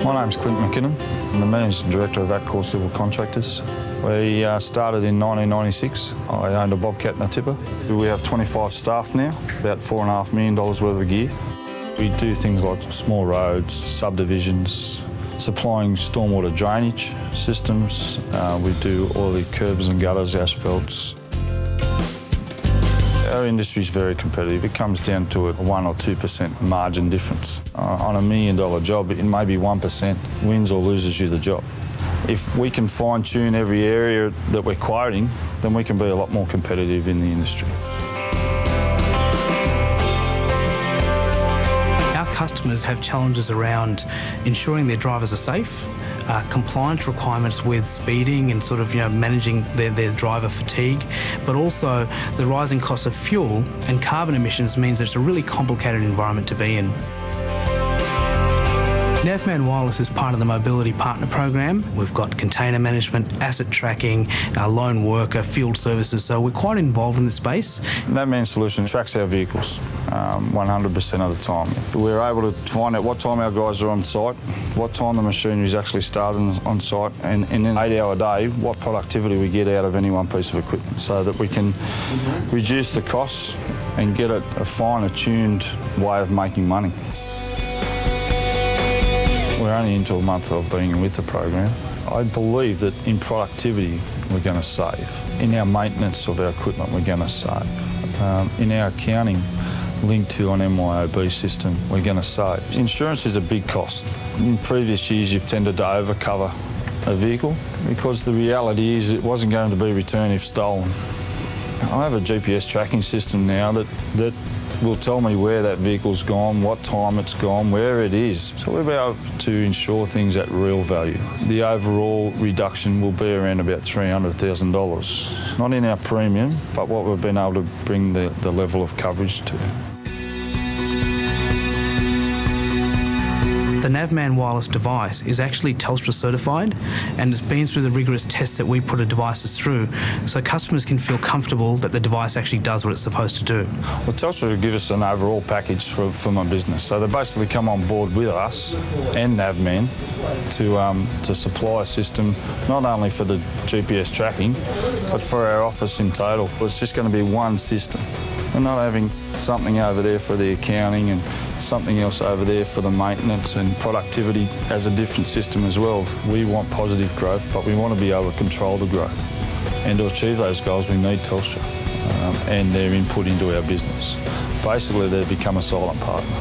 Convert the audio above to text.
My name's Clint McKinnon. I'm the Managing Director of Atcore Civil Contractors. We started in 1996. I owned a Bobcat and a tipper. We have 25 staff now, about $4.5 million worth of gear. We do things like small roads, subdivisions, supplying stormwater drainage systems. We do all the curbs and gutters, asphalts. Our industry is very competitive. It comes down to a 1 or 2% margin difference. On $1 million job, it may be 1% wins or loses you the job. If we can fine-tune every area that we're quoting, then we can be a lot more competitive in the industry. Our customers have challenges around ensuring their drivers are safe, compliance requirements with speeding and managing their driver fatigue, but also the rising cost of fuel and carbon emissions means that it's a really complicated environment to be in. Navman Wireless is part of the Mobility Partner Program. We've got container management, asset tracking, lone worker, field services, so we're quite involved in the space. Navman Solution tracks our vehicles 100% of the time. We're able to find out what time our guys are on site, what time the machinery is actually starting on site, and in an 8-hour day, what productivity we get out of any one piece of equipment so that we can reduce the costs and get a finer tuned way of making money. We're only into a month of being with the program. I believe that in productivity, we're going to save. In our maintenance of our equipment, we're going to save. In our accounting linked to an MYOB system, we're going to save. Insurance is a big cost. In previous years, you've tended to overcover a vehicle because the reality is it wasn't going to be returned if stolen. I have a GPS tracking system now that will tell me where that vehicle's gone, what time it's gone, where it is. So we'll be able to insure things at real value. The overall reduction will be around about $300,000. Not in our premium, but what we've been able to bring the level of coverage to. The Navman Wireless device is actually Telstra certified and it's been through the rigorous tests that we put the devices through so customers can feel comfortable that the device actually does what it's supposed to do. Well, Telstra will give us an overall package for my business. So they basically come on board with us and Navman to supply a system not only for the GPS tracking but for our office in total. It's just going to be one system. We're not having something over there for the accounting and something else over there for the maintenance and productivity as a different system as well. We want positive growth, but we want to be able to control the growth. And to achieve those goals, we need Telstra and their input into our business. Basically, they've become a silent partner.